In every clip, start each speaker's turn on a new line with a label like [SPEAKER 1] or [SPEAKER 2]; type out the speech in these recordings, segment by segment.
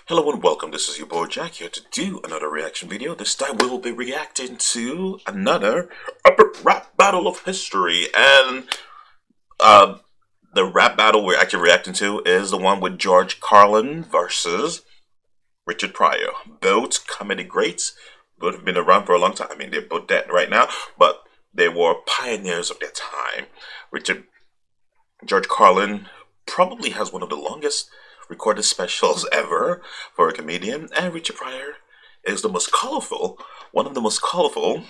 [SPEAKER 1] Hello and welcome, this is your boy Jack here to do another reaction video. This time we will be reacting to another epic rap battle of history. And uh, the rap battle we're actually reacting to is the one with George Carlin versus Richard Pryor. Both comedy greats, both have been around for a long time. I mean, they're both dead right now, but they were pioneers of their time. George Carlin probably has one of the longest recorded specials ever for a comedian, and Richard Pryor is one of the most colorful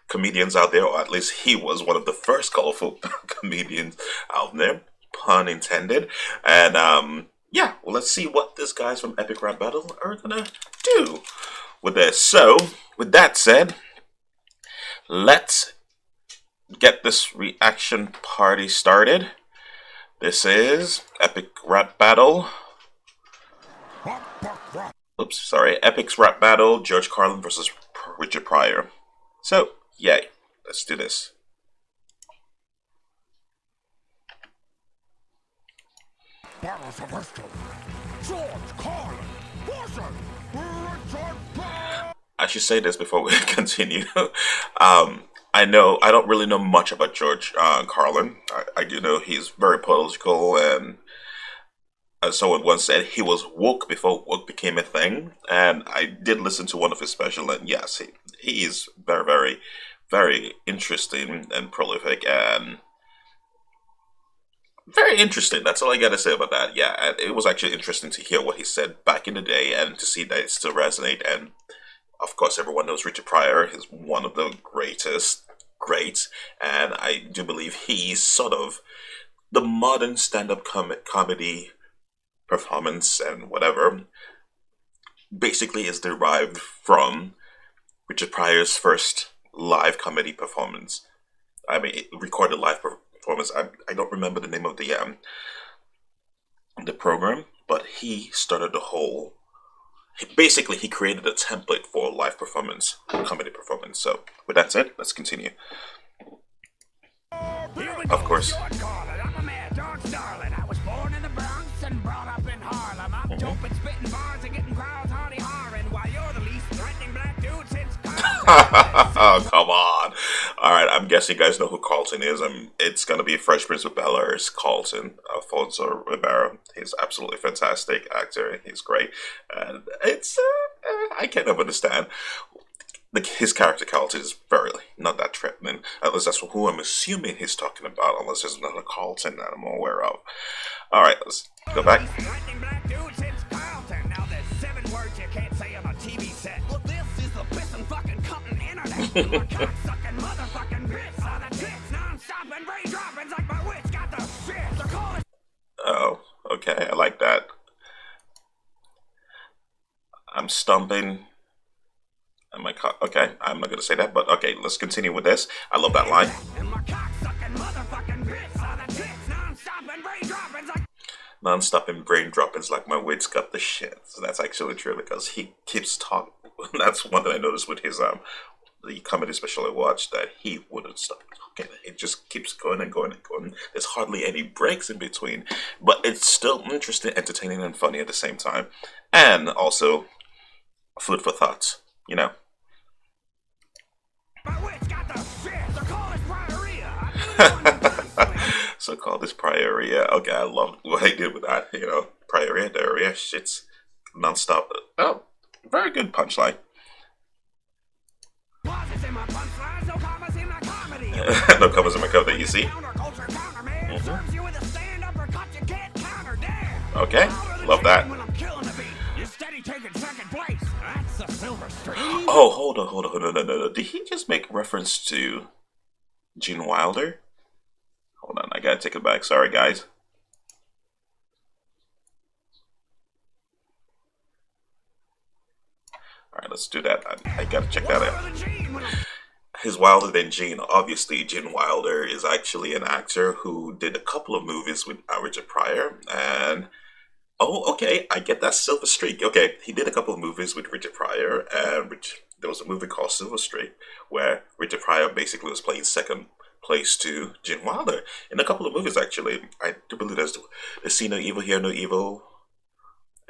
[SPEAKER 1] comedians out there, or at least he was one of the first colorful comedians out there, pun intended. And yeah, well, let's see what these guys from Epic Rap Battle are gonna do with this. So, with that said, let's get this reaction party started. This is Epic Rap Battle. Oops, sorry. Epic's Rap Battle, George Carlin versus Richard Pryor. So, yay. Let's do this.
[SPEAKER 2] Battles of history. George Carlin versus Richard Pryor.
[SPEAKER 1] I should say this before we continue. I don't really know much about George Carlin. I do know he's very political, and as someone once said, he was woke before woke became a thing. And I did listen to one of his specials, and yes, he is very, very, very interesting and prolific and very interesting. That's all I gotta say about that. Yeah, and it was actually interesting to hear what he said back in the day and to see that it still resonate. And of course, everyone knows Richard Pryor is one of the greats, and I do believe he's sort of the modern stand-up comedy performance and whatever. Basically, is derived from Richard Pryor's first live comedy performance. I mean, recorded live performance. I don't remember the name of the program, but he started the whole. Basically, he created a template for live performance, comedy performance. So, with that said, let's continue. Of course.
[SPEAKER 2] I'm a mad dog starling. I was born in the Bronx and brought up in Harlem. I'm dope and spitting bars and getting crowds hardy harring while you're the least threatening black dude since
[SPEAKER 1] Oh, come on. Alright, I'm guessing you guys know who Carlton is. It's going to be Fresh Prince of Bel-Air's Carlton, Alfonso Ribeiro. He's absolutely fantastic actor. He's great. And it's, I can't understand. His character Carlton is very not that threatening. At least that's who I'm assuming he's talking about, unless there's another Carlton that I'm aware of. Alright, let's go back.
[SPEAKER 2] Now there's 7 words you can't say on a TV set. Well, this is the pissin' fucking cutting internet. Cock-sucking motherfucking grits on the tits, non-stop and brain droppings like my witch got the shit. So call it.
[SPEAKER 1] Oh, okay, I like that. I'm stumping. Okay, I'm not gonna say that, but okay, let's continue with this. I love that line. Non-stop and brain droppings like my wit's got the shit. So that's actually true because he keeps talking. That's one that I noticed with his the comedy special I watched, that he wouldn't stop talking. It just keeps going and going and going. There's hardly any breaks in between, but it's still interesting, entertaining, and funny at the same time, and also food for thoughts. You know. So called this Prioria. Okay, I love what I did with that. You know, Prioria, diarrhea, shit's nonstop. Oh, very good punchline. No commas in my comedy, you see? Okay, love that. Oh, hold on, no. Did he just make reference to Gene Wilder? Hold on, I gotta take it back. Sorry, guys. Alright, let's do that. I gotta check that out. His Wilder than Gene. Obviously, Gene Wilder is actually an actor who did a couple of movies with Richard Pryor. And, oh, okay, I get that Silver Streak. Okay, he did a couple of movies with Richard Pryor. And there was a movie called Silver Streak where Richard Pryor basically was playing second place to Gene Wilder in a couple of movies, actually. I do believe there's See No Evil, Hear No Evil.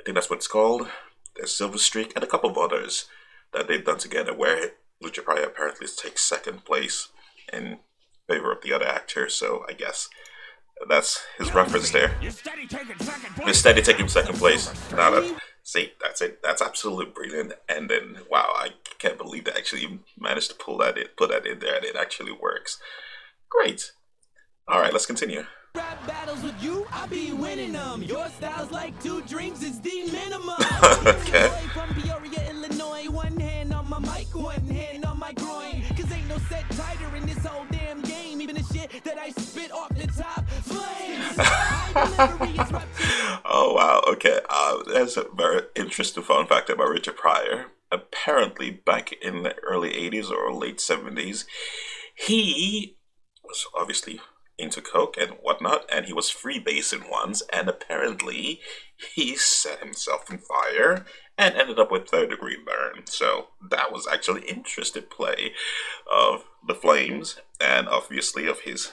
[SPEAKER 1] I think that's what it's called. There's Silver Streak and a couple of others that they've done together where Richard Pryor apparently takes second place in favor of the other actor. So I guess that's his reference there.
[SPEAKER 2] You're steady taking second place.
[SPEAKER 1] He's steady taking second place. Now that, see, that's it. That's absolutely brilliant. And then, wow, I can't believe they actually managed to put that in there, and it actually works. Great. All right, let's continue.
[SPEAKER 3] Rap battles with you, I be winning them. Your style's like 2 drinks, it's the minimum.
[SPEAKER 1] Okay.
[SPEAKER 3] From Peoria, Illinois, one hand on my mic, one hand on my groin. Cause ain't no set tighter in this whole damn game. Even the shit that I spit off the top flames.
[SPEAKER 1] Oh wow, okay. There's a very interesting fun fact about Richard Pryor. Apparently, back in the early 80s or late 70s, he was obviously into coke and whatnot, and he was freebasing once, and apparently he set himself on fire and ended up with third-degree burn. So that was actually interesting play of the flames, and obviously of his...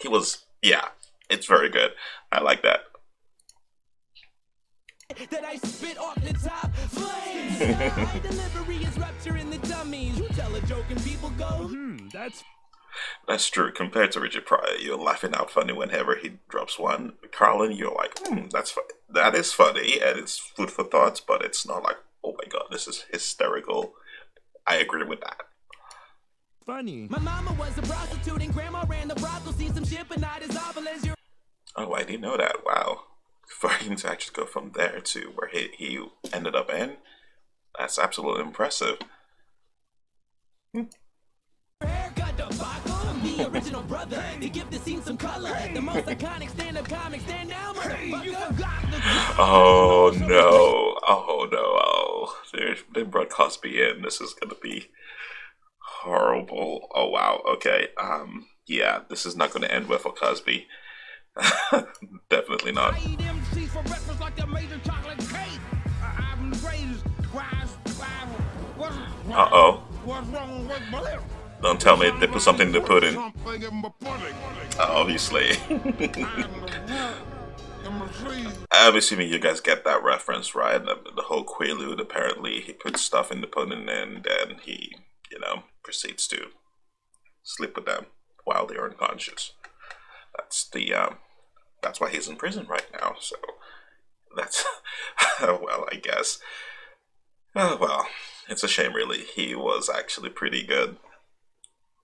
[SPEAKER 1] He was... yeah, it's very good. I like that.
[SPEAKER 3] That I spit off the top flames. My delivery is rupturing the dummies. You tell a joke and people go,
[SPEAKER 1] That's true. Compared to Richard Pryor, you're laughing out funny whenever he drops one. Carlin, you're like, that is funny, and it's food for thoughts, but it's not like, oh my god, this is hysterical. I agree with that.
[SPEAKER 3] funny. My mama was a prostitute and grandma ran the brothel. See some shit, but not as awful as your...
[SPEAKER 1] Oh, I didn't know that. Wow. For him to actually go from there to where he ended up in, that's absolutely impressive.
[SPEAKER 3] Haircut debacle, the original brother. To give the scene some color. The most iconic stand-up comic, stand down, motherfucker.
[SPEAKER 1] Oh no. Oh no. Oh, they brought Cosby in. This is gonna be horrible. Oh wow. Okay. Yeah, this is not gonna end well for Cosby. Definitely not. Uh-oh. Don't tell me they put something in the pudding. Obviously. I'm assuming you guys get that reference, right? The whole Quaalude, apparently he puts stuff in the pudding and then he, proceeds to sleep with them while they're unconscious. That's why he's in prison right now, so that's, well, I guess. Oh, well, it's a shame, really. He was actually pretty good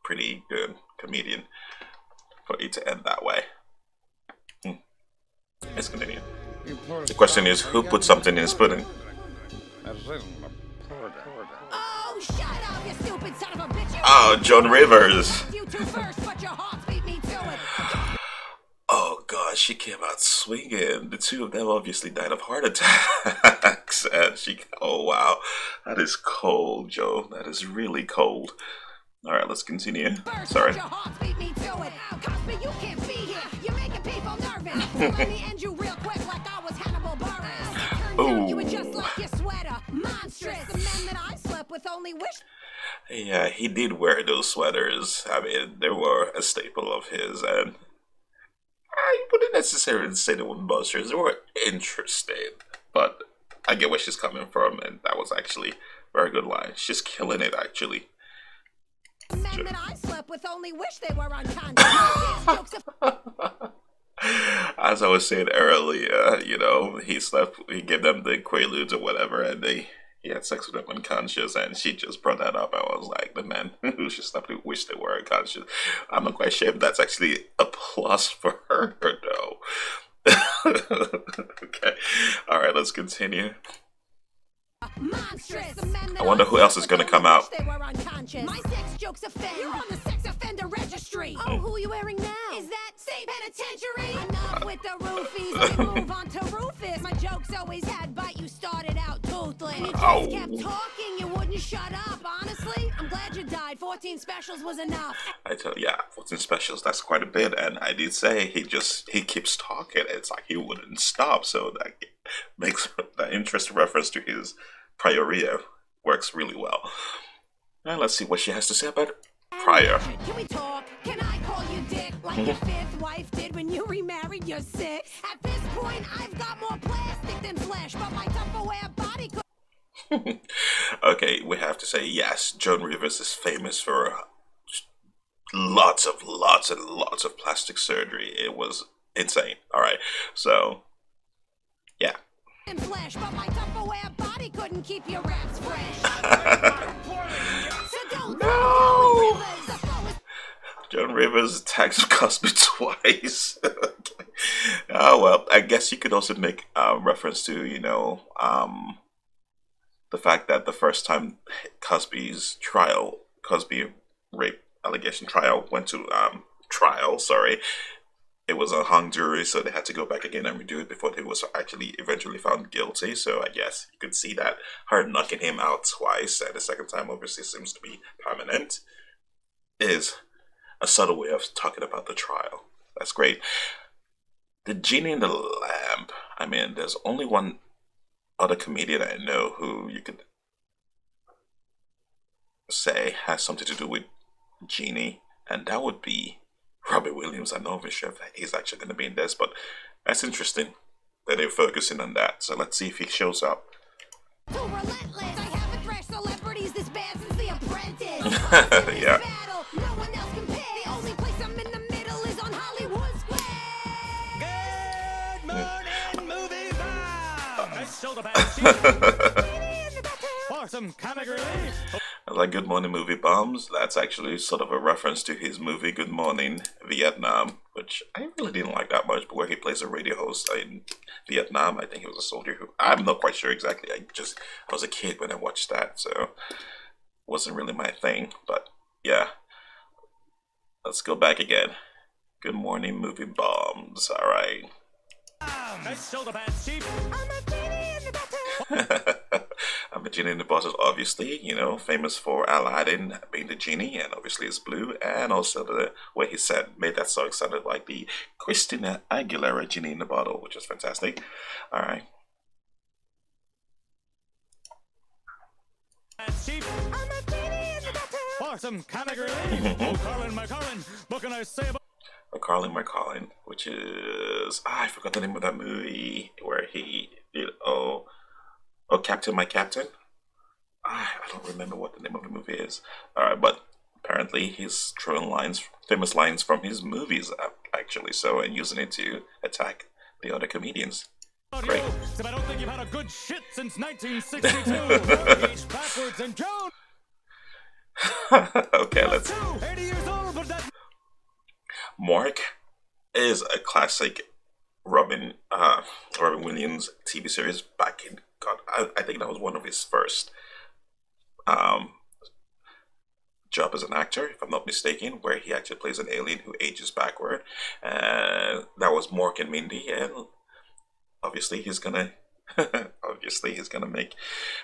[SPEAKER 1] comedian for it to end that way. Let's continue. The question is, who put something in his pudding?
[SPEAKER 4] Oh, shut up, you stupid son of a bitch!
[SPEAKER 1] Oh, Joan Rivers!
[SPEAKER 4] You two first, but your hearts beat me to it!
[SPEAKER 1] Oh gosh, she came out swinging. The two of them obviously died of heart attacks, and oh wow, that is cold, Joe. That is really cold. All right, let's continue. Sorry.
[SPEAKER 4] Your hearts beat me to it. Cosby, you can't be here. You're making people nervous. So let me end you real quick, like I was Hannibal Buress. Turns out you were just like your sweater, monstrous. The men that I slept with only wish.
[SPEAKER 1] Yeah, he did wear those sweaters. I mean, they were a staple of his, and I wouldn't necessarily say they were monsters. They were interesting, but I get where she's coming from, and that was actually a very good line. She's killing it, actually.
[SPEAKER 4] Men that I slept with only wish they were unconscious.
[SPEAKER 1] As I was saying earlier, he gave them the Quaaludes or whatever, and he had sex with them unconscious, and she just brought that up. I was like, the men who she slept with wish they were unconscious. I'm not quite sure if that's actually a plus for her or no. Okay, all right, let's continue.
[SPEAKER 4] Monstrous.
[SPEAKER 1] I wonder who else is going to come out.
[SPEAKER 4] My sex jokes offend. You're on the sex offender registry. Oh, who are you wearing now? Is that state penitentiary? Enough with the roofies. We move on to Rufus. My jokes always had bite. You started out toothless. And you just kept talking. You wouldn't shut up. Honestly, I'm glad you died. 14 specials was enough.
[SPEAKER 1] I tell you, yeah, 14 specials, that's quite a bit. And I did say he keeps talking. It's like he wouldn't stop. So that makes that interesting reference to his Prioria works really well. Now let's see what she has to say about Pryor.
[SPEAKER 4] Can we talk? Can I call you Dick like your fifth wife did when you remarried your sixth? At this point, I've got more plastic than in flesh, but my Tupperware body could.
[SPEAKER 1] Okay, we have to say yes. Joan Rivers is famous for lots and lots of plastic surgery. It was insane. All right, so yeah.
[SPEAKER 4] In flesh, but my Tupperware body couldn't keep your raps fresh. So don't
[SPEAKER 1] No!
[SPEAKER 4] Rivers. The flow is
[SPEAKER 1] Joan Rivers attacks Cosby twice. Okay. Oh well, I guess you could also make reference to the fact that the first time Cosby rape allegation trial went to trial. Sorry, it was a hung jury, so they had to go back again and redo it before he was actually eventually found guilty. So I guess you could see that her knocking him out twice, and the second time obviously seems to be permanent, is a subtle way of talking about the trial. That's great. The Genie in the Lamp. I mean, there's only one other comedian I know who you could say has something to do with Genie, and that would be Robbie Williams. I'm not even sure if he's actually going to be in this, but that's interesting that they're focusing on that. So let's see if he shows up.
[SPEAKER 4] too relentless. I haven't thrashed celebrities this bad since The Apprentice.
[SPEAKER 1] Yeah.
[SPEAKER 4] Battle, no one else compares. The only place I'm in the middle is on Hollywood Square.
[SPEAKER 3] Good morning, movie bomb. Let's show the bad for some comic relief.
[SPEAKER 1] Like Good Morning Movie Bombs, that's actually sort of a reference to his movie Good Morning Vietnam, which I really didn't like that much, but where he plays a radio host in Vietnam. I think he was a soldier who, I'm not quite sure exactly, I was a kid when I watched that, so it wasn't really my thing, but yeah. Let's go back again. Good Morning Movie Bombs, alright.
[SPEAKER 3] Let's show the bad sheep.
[SPEAKER 1] I'm a genie in the bottle, obviously, famous for Aladdin being the genie, and obviously it's blue, and also the way he made that song sounded like the Christina Aguilera Genie in the Bottle, which is fantastic. Alright.
[SPEAKER 3] Bad sheep. For some comic relief. Oh, Carlin, my Carlin, what can I say about
[SPEAKER 1] Carlin, my Carlin, which is, I forgot the name of that movie where he did, Oh, Captain, My Captain? I don't remember what the name of the movie is. Alright, but apparently he's throwing famous lines from his movies, actually, and using it to attack the other comedians. Great.
[SPEAKER 3] I don't think you've had a good shit since 1962. Age backwards and Joan.
[SPEAKER 1] Okay, let's...
[SPEAKER 3] 80 years old, but that...
[SPEAKER 1] Mark is a classic Robin Williams TV series back in, God, I think that was one of his first job as an actor, if I'm not mistaken, where he actually plays an alien who ages backward. And that was Mork and Mindy, and obviously he's gonna make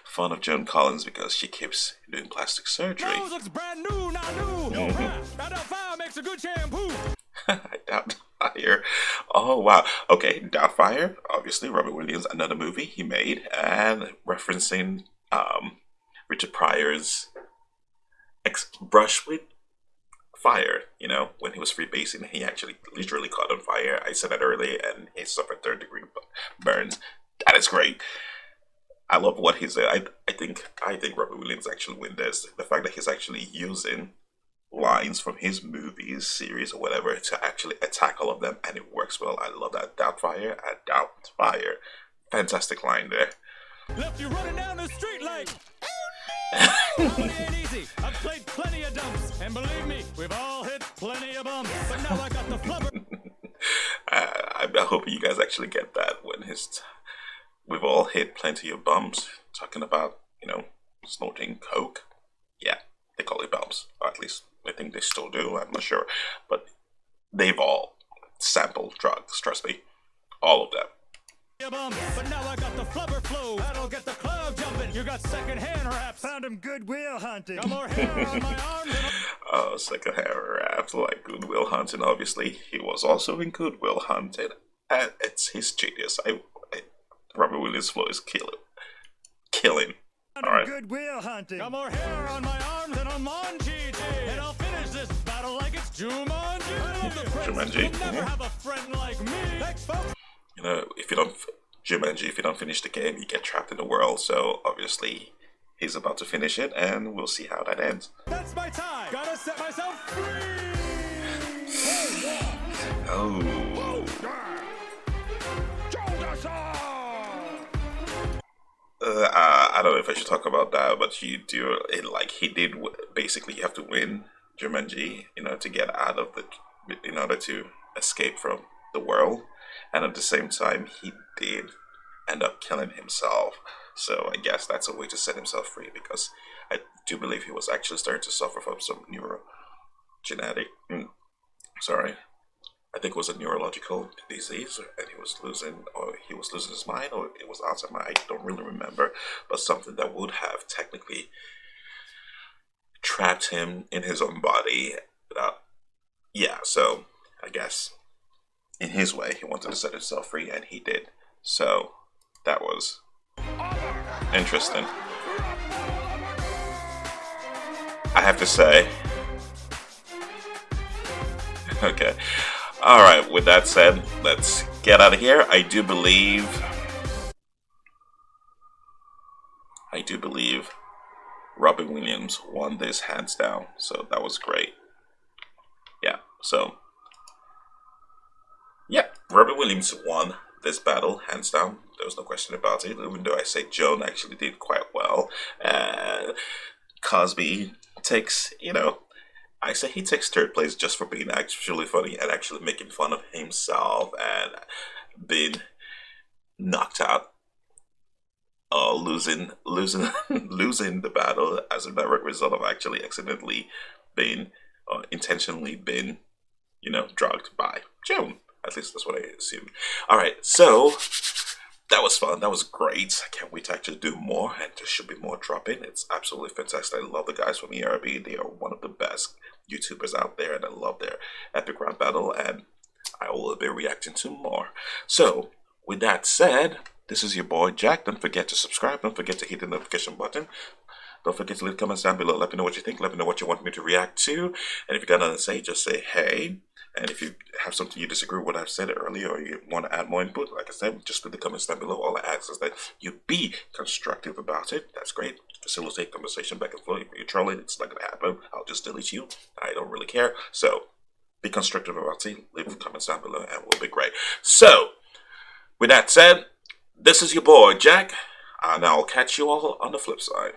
[SPEAKER 1] fun of Joan Collins because she keeps doing plastic surgery.
[SPEAKER 3] Nose looks brand new, not new. No crap. Doubtfire makes a good shampoo.
[SPEAKER 1] Doubtfire. Oh wow. Okay, Doubtfire. Obviously, Robert Williams, another movie he made, and referencing Richard Pryor's brush with fire. When he was freebasing, he actually literally caught on fire. I said that earlier, and he suffered third-degree burns. That is great. I love what he said. I think Robert Williams actually win this. The fact that he's actually using lines from his movies, series, or whatever to actually attack all of them, and it works well. I love that. Doubtfire. Fantastic line there.
[SPEAKER 3] Left you running down the street like... Comedy ain't easy. I've played plenty of dumps, and believe me, we've all hit plenty of bumps. But now I got the flubber.
[SPEAKER 1] I hope you guys actually get that when we've all hit plenty of bumps. Talking about, snorting coke. Yeah, they call it bumps. Or at least I think they still do. I'm not sure. But they've all sampled drugs, trust me. All of them.
[SPEAKER 3] But now I got the flubber flow. That'll get the club jumping. You got second-hand raps. Found him Goodwill hunting. Got more hair on my arms.
[SPEAKER 1] Oh, second-hand raps like Goodwill Hunting. Obviously, he was also in Goodwill Hunting, and it's his genius. Robert Williams' flow is killing. All right.
[SPEAKER 3] Goodwill hunting. Got more hair on my arms than on Monchi. And I'll finish this battle like it's Jumanji. I love the prince.
[SPEAKER 1] Jumanji.
[SPEAKER 3] You'll never have a friend like me. Thanks, folks.
[SPEAKER 1] If you don't Jumanji, if you don't finish the game, you get trapped in the world. So obviously, he's about to finish it, and we'll see how that ends.
[SPEAKER 3] That's my time. Gotta set myself free.
[SPEAKER 1] Oh. I don't know if I should talk about that, but you do it like he did. Basically, you have to win Jumanji, to get out of in order to escape from the world, and at the same time, he did end up killing himself. So I guess that's a way to set himself free, because I do believe he was actually starting to suffer from some neurogenetic. Sorry. I think it was a neurological disease, and he was losing his mind, or it was Alzheimer's. I don't really remember, but something that would have technically trapped him in his own body. So I guess in his way, he wanted to set himself free, and he did. So that was interesting. I have to say. Okay. Alright, with that said, let's get out of here. I do believe Robin Williams won this hands down, so that was great. Robin Williams won this battle hands down. There was no question about it, even though I say Joan actually did quite well. Cosby takes, I say he takes third place just for being actually funny and actually making fun of himself and being knocked out, losing the battle as a direct result of actually accidentally being, intentionally being, drugged by Joan. At least that's what I assume. Alright, so that was fun. That was great. I can't wait to actually do more, and there should be more dropping. It's absolutely fantastic. I love the guys from ERB. They are one of the best YouTubers out there, and I love their epic rap battle, and I will be reacting to more. So, with that said, this is your boy Jack. Don't forget to subscribe. Don't forget to hit the notification button. Don't forget to leave comments down below. Let me know what you think. Let me know what you want me to react to. And if you got nothing to say, just say hey. And if you have something you disagree with what I've said earlier, or you want to add more input, like I said, just put the comments down below. All I ask is that you be constructive about it. That's great. Facilitate conversation back and forth. If you're trolling, it's not going to happen. I'll just delete you. I don't really care. So, be constructive about it. Leave comments down below, and we'll be great. So, with that said, this is your boy, Jack, and I'll catch you all on the flip side.